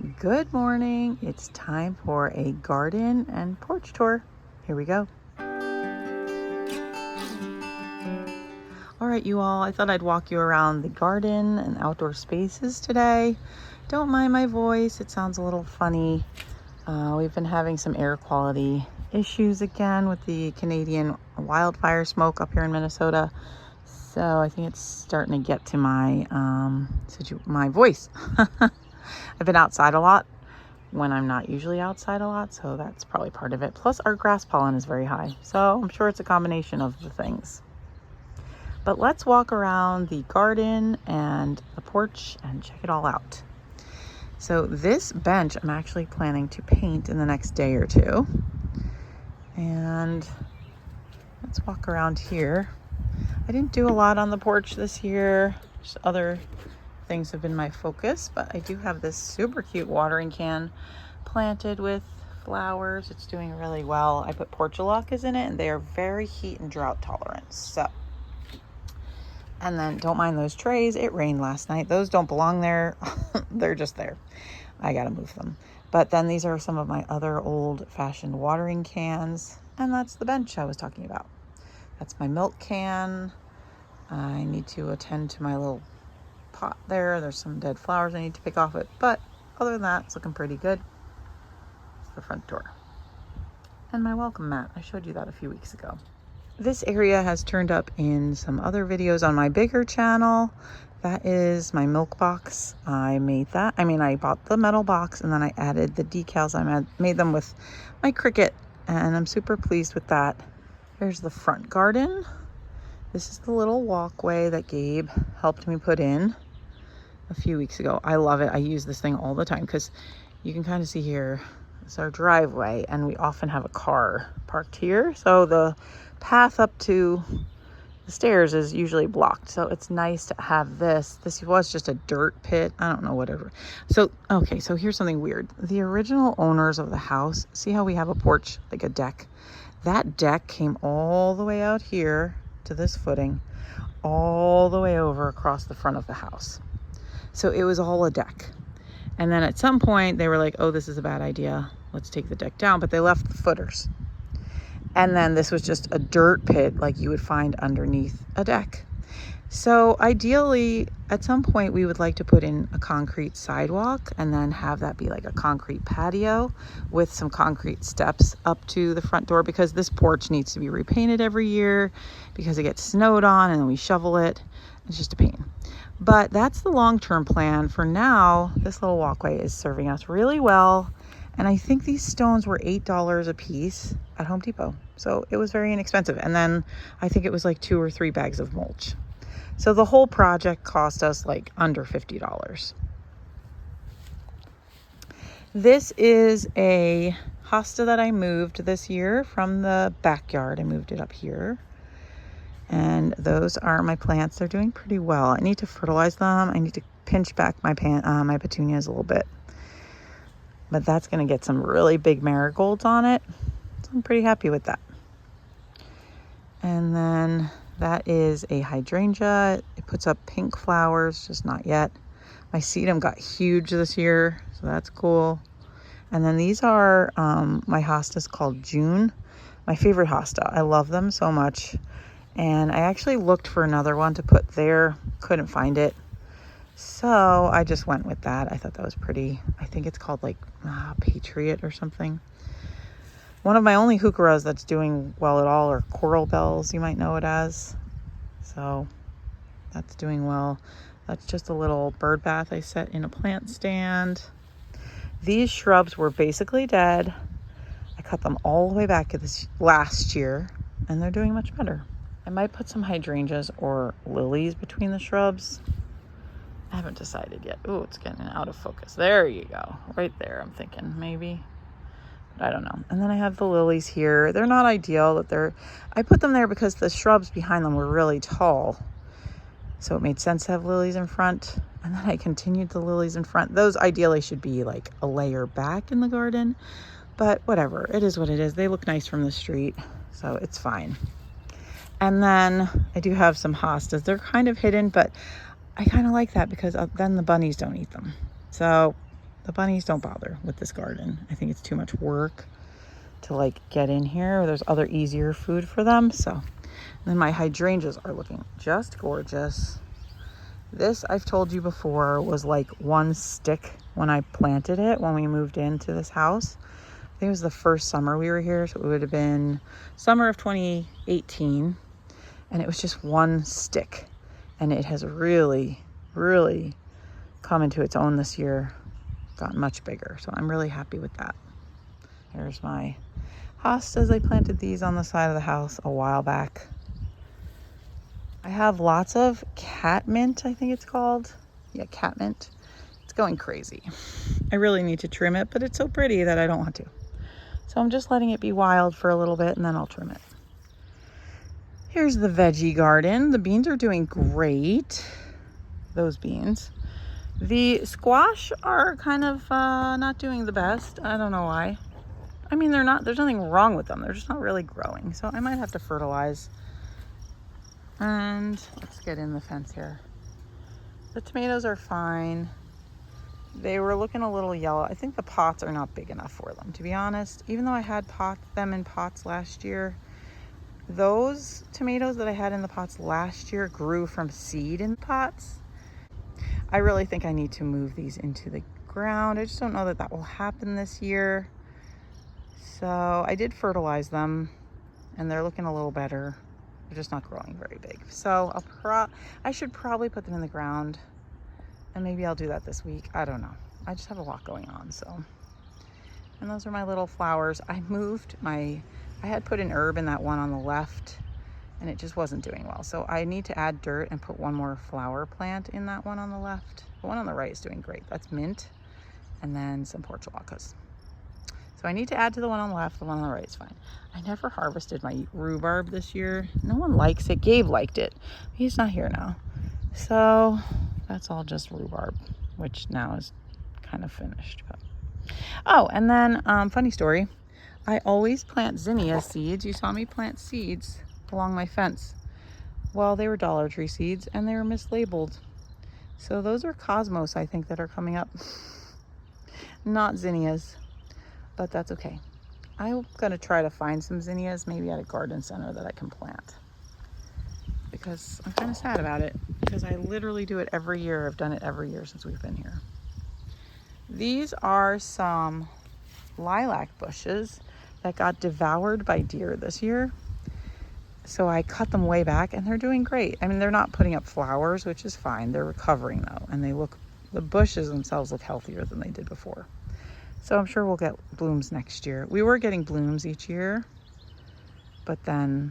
Good morning. It's time for a garden and porch tour. Here we go. All right, you all, I thought I'd walk you around the garden and outdoor spaces today. Don't mind my voice. It sounds a little funny. We've been having some air quality issues again with the Canadian wildfire smoke up here in Minnesota. So I think it's starting to get to my voice. I've been outside a lot when I'm not usually outside a lot, so that's probably part of it. Plus our grass pollen is very high, so I'm sure it's a combination of the things. But let's walk around the garden and the porch and check it all out. So this bench I'm actually planning to paint in the next day or two. And let's walk around here. I didn't do a lot on the porch this year. Just other things have been my focus, but I do have this super cute watering can planted with flowers. It's doing really well. I put portulacas in it and they are very heat and drought tolerant. So, and then don't mind those trays. It rained last night. Those don't belong there. They're just there. I gotta move them. But then these are some of my other old-fashioned watering cans, and that's the bench I was talking about. That's my milk can. I need to attend to my little pot there. There's some dead flowers I need to pick off it, but other than that, it's looking pretty good. It's the front door. And my welcome mat. I showed you that a few weeks ago. This area has turned up in some other videos on my bigger channel. That is my milk box. I bought the metal box and then I added the decals. I made them with my Cricut and I'm super pleased with that. Here's the front garden. This is the little walkway that Gabe helped me put in a few weeks ago. I love it. I use this thing all the time because you can kind of see here, it's our driveway and we often have a car parked here. So the path up to the stairs is usually blocked. So it's nice to have this. This was just a dirt pit. I don't know, whatever. So, okay, so here's something weird. The original owners of the house, see how we have a porch, like a deck? That deck came all the way out here to this footing, all the way over across the front of the house. So it was all a deck. And then at some point they were like, oh, this is a bad idea. Let's take the deck down. But they left the footers. And then this was just a dirt pit like you would find underneath a deck. So ideally, at some point, we would like to put in a concrete sidewalk and then have that be like a concrete patio with some concrete steps up to the front door because this porch needs to be repainted every year because it gets snowed on and then we shovel it. It's just a pain. But that's the long-term plan. For now, this little walkway is serving us really well. And I think these stones were $8 a piece at Home Depot. So it was very inexpensive. And then I think it was like 2 or 3 bags of mulch. So the whole project cost us like under $50. This is a hosta that I moved this year from the backyard. I moved it up here. And those are my plants. They're doing pretty well. I need to fertilize them. I need to pinch back my petunias a little bit. But that's going to get some really big marigolds on it. So I'm pretty happy with that. And then that is a hydrangea. It puts up pink flowers, just not yet. My sedum got huge this year, so that's cool. And then these are my hostas called June. My favorite hosta. I love them so much. And I actually looked for another one to put there. Couldn't find it. So I just went with that. I thought that was pretty. I think it's called like Patriot or something. One of my only heucheras that's doing well at all are coral bells, you might know it as. So that's doing well. That's just a little bird bath I set in a plant stand. These shrubs were basically dead. I cut them all the way back to this last year and they're doing much better. I might put some hydrangeas or lilies between the shrubs. I haven't decided yet. Oh, it's getting out of focus. There you go. Right there, I'm thinking maybe. But I don't know. And then I have the lilies here. They're not ideal. I put them there because the shrubs behind them were really tall. So it made sense to have lilies in front. And then I continued the lilies in front. Those ideally should be like a layer back in the garden. But whatever. It is what it is. They look nice from the street. So it's fine. And then I do have some hostas. They're kind of hidden, but I kind of like that because then the bunnies don't eat them. So The bunnies don't bother with this garden. I think it's too much work to like get in here. There's other easier food for them. So then my hydrangeas are looking just gorgeous. This, I've told you before, was like one stick when I planted it when we moved into this house. I think it was the first summer we were here, so it would have been summer of 2018, and it was just one stick, and it has really come into its own this year, gotten much bigger, so I'm really happy with that. Here's my hostas. I planted these on the side of the house a while back. I have lots of catmint, I think it's called. Yeah, catmint. It's going crazy. I really need to trim it, but it's so pretty that I don't want to. So I'm just letting it be wild for a little bit and then I'll trim it. Here's the veggie garden. The beans are doing great. Those beans. The squash are kind of not doing the best. I don't know why. I mean, they're not, there's nothing wrong with them. They're just not really growing. So I might have to fertilize. And let's get in the fence here. The tomatoes are fine. They were looking a little yellow. I think the pots are not big enough for them, to be honest. Even though I had them in pots last year, those tomatoes that I had in the pots last year grew from seed in pots. I really think I need to move these into the ground. I just don't know that that will happen this year. So I did fertilize them and they're looking a little better. They're just not growing very big. So I should probably put them in the ground, and maybe I'll do that this week. I don't know. I just have a lot going on, so. And those are my little flowers. I had put an herb in that one on the left and it just wasn't doing well. So I need to add dirt and put one more flower plant in that one on the left. The one on the right is doing great. That's mint and then some portulacas. So I need to add to the one on the left. The one on the right is fine. I never harvested my rhubarb this year. No one likes it. Gabe liked it. He's not here now. So that's all just rhubarb, which now is kind of finished. But. Oh, and then funny story. I always plant zinnia seeds. You saw me plant seeds along my fence. Well, they were Dollar Tree seeds and they were mislabeled. So those are cosmos, I think, that are coming up. Not zinnias. But that's okay. I'm gonna try to find some zinnias maybe at a garden center that I can plant, because I'm kind of sad about it, because I literally do it every year. I've done it every year since we've been here. These are some lilac bushes that got devoured by deer this year. So I cut them way back and they're doing great. I mean, they're not putting up flowers, which is fine. They're recovering though, and the bushes themselves look healthier than they did before. So I'm sure we'll get blooms next year. We were getting blooms each year, but then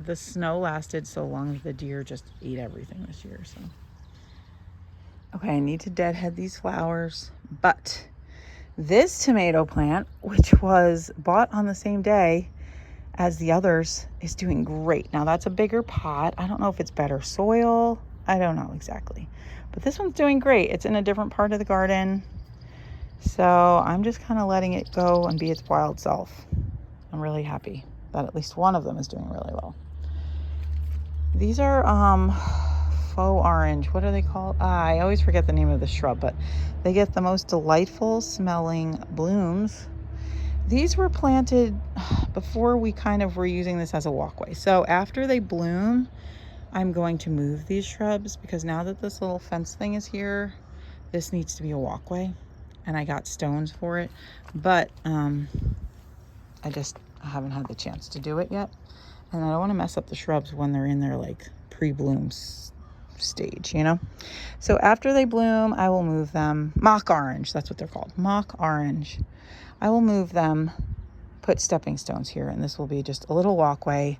the snow lasted so long that the deer just ate everything this year. So, okay, I need to deadhead these flowers, but this tomato plant, which was bought on the same day as the others, is doing great. Now that's a bigger pot. I don't know if it's better soil. I don't know exactly, but this one's doing great. It's in a different part of the garden. So I'm just kind of letting it go and be its wild self. I'm really happy that at least one of them is doing really well. These are faux orange. What are they called? I always forget the name of the shrub, but they get the most delightful smelling blooms. These were planted before we kind of were using this as a walkway. So after they bloom, I'm going to move these shrubs, because now that this little fence thing is here, this needs to be a walkway. And I got stones for it, but I haven't had the chance to do it yet, and I don't want to mess up the shrubs when they're in their like pre-bloom stage, you know. So after they bloom, I will move them. Mock orange, that's what they're called, mock orange. I will move them, put stepping stones here, and this will be just a little walkway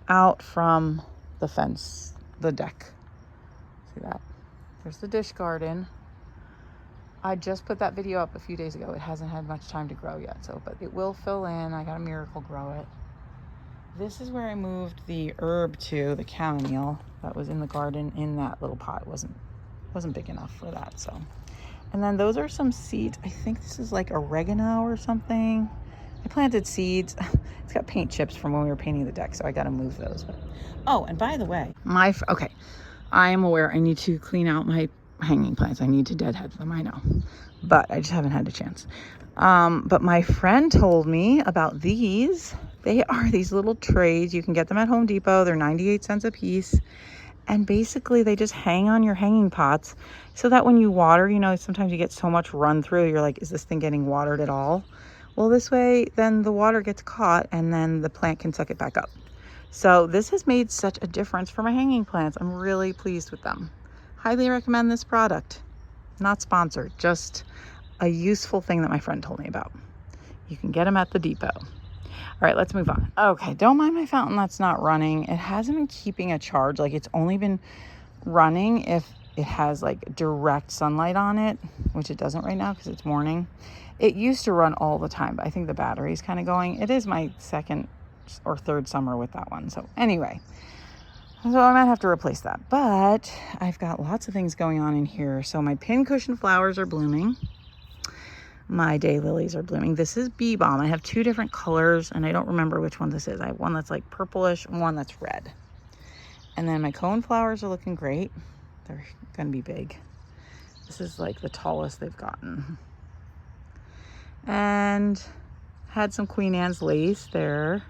out from the fence, the deck. See that? There's the dish garden. I just put that video up a few days ago. It hasn't had much time to grow yet, but it will fill in. I got a miracle grow it. This is where I moved the herb to, the chamomile that was in the garden in that little pot. It wasn't big enough for that, so. And then those are some seeds. I think this is like oregano or something. I planted seeds. It's got paint chips from when we were painting the deck, so I got to move those. But, oh, and by the way, okay, I am aware I need to clean out my hanging plants. I need to deadhead them, I know, but I just haven't had a chance. But my friend told me about these. They are these little trays. You can get them at Home Depot. They're 98 cents a piece. And basically they just hang on your hanging pots so that when you water, you know, sometimes you get so much run through, you're like, is this thing getting watered at all? Well, this way, then the water gets caught and then the plant can suck it back up. So this has made such a difference for my hanging plants. I'm really pleased with them. Highly recommend this product. Not sponsored, just a useful thing that my friend told me about. You can get them at the depot. All right, let's move on. Okay, don't mind my fountain that's not running. It hasn't been keeping a charge. Like, it's only been running if it has like direct sunlight on it, which it doesn't right now because it's morning. It used to run all the time, but I think the battery's kind of going. It is my second or third summer with that one. So anyway, so I might have to replace that. But I've got lots of things going on in here. So my pincushion flowers are blooming. My daylilies are blooming. This is bee balm. I have two different colors and I don't remember which one this is. I have one that's like purplish and one that's red. And then my cone flowers are looking great. They're gonna be big. This is like the tallest they've gotten. And had some Queen Anne's lace there.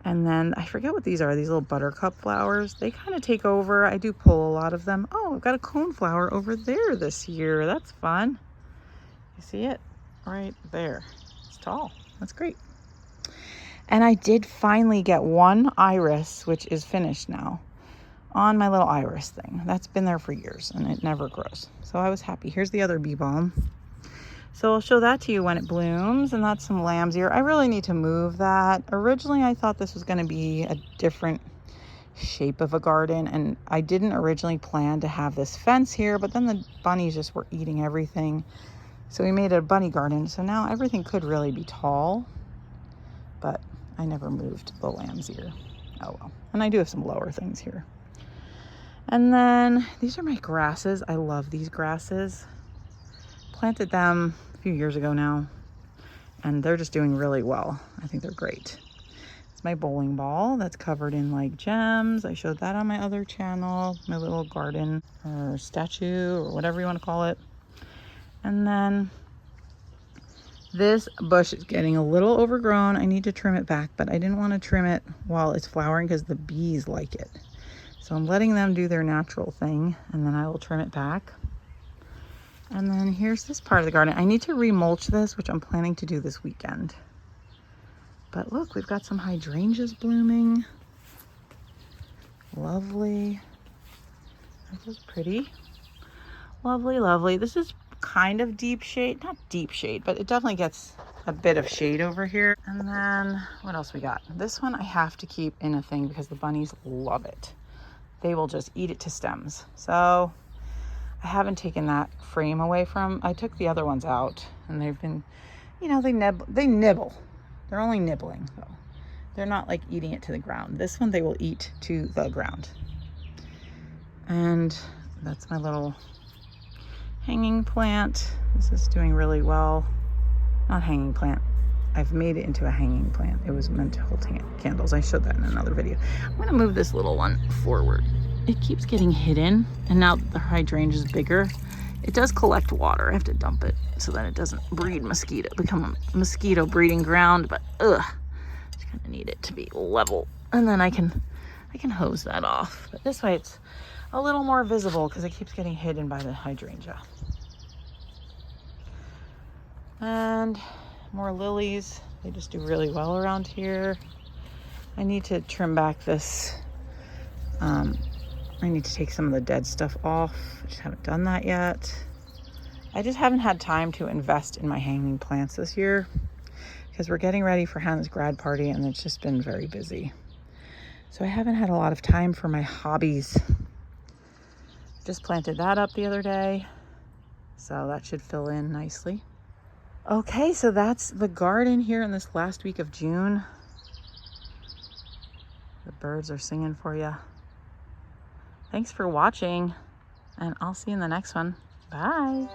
And then I forget what these are, these little buttercup flowers. They kind of take over. I do pull a lot of them. Oh, I've got a cone flower over there this year. That's fun. You see it? Right there. It's tall. That's great. And I did finally get one iris, which is finished now, on my little iris thing. That's been there for years and it never grows. So I was happy. Here's the other bee balm. So I'll show that to you when it blooms, and that's some lamb's ear. I really need to move that. Originally, I thought this was going to be a different shape of a garden, and I didn't originally plan to have this fence here, but then the bunnies just were eating everything. So we made a bunny garden. So now everything could really be tall, but I never moved the lamb's ear. Oh well. And I do have some lower things here. And then these are my grasses. I love these grasses. Planted them a few years ago now, and they're just doing really well. I think they're great. It's my bowling ball that's covered in like gems. I showed that on my other channel, my little garden or statue or whatever you want to call it. And then this bush is getting a little overgrown. I need to trim it back, but I didn't want to trim it while it's flowering because the bees like it. So I'm letting them do their natural thing, and then I will trim it back. And then here's this part of the garden. I need to remulch this, which I'm planning to do this weekend. But look, we've got some hydrangeas blooming. Lovely. Aren't those pretty? Lovely, lovely. This is kind of deep shade. Not deep shade, but it definitely gets a bit of shade over here. And then what else we got? This one I have to keep in a thing because the bunnies love it. They will just eat it to stems. So I haven't taken that frame away from. I took the other ones out, and they've been, you know, they nibble. They're only nibbling though. They're not like eating it to the ground. This one they will eat to the ground. And that's my little hanging plant. This is doing really well. Not hanging plant. I've made it into a hanging plant. It was meant to hold candles. I showed that in another video. I'm gonna move this little one forward. It keeps getting hidden, and now the hydrangea is bigger. It does collect water. I have to dump it so that it doesn't breed mosquito, become a mosquito breeding ground, but just kind of need it to be level. And then I can hose that off. But this way it's a little more visible because it keeps getting hidden by the hydrangea. And more lilies. They just do really well around here. I need to trim back this. I need to take some of the dead stuff off. I just haven't done that yet. I just haven't had time to invest in my hanging plants this year because we're getting ready for Hannah's grad party and it's just been very busy. So I haven't had a lot of time for my hobbies. Just planted that up the other day, so that should fill in nicely. Okay, so that's the garden here in this last week of June. The birds are singing for you. Thanks for watching, and I'll see you in the next one. Bye.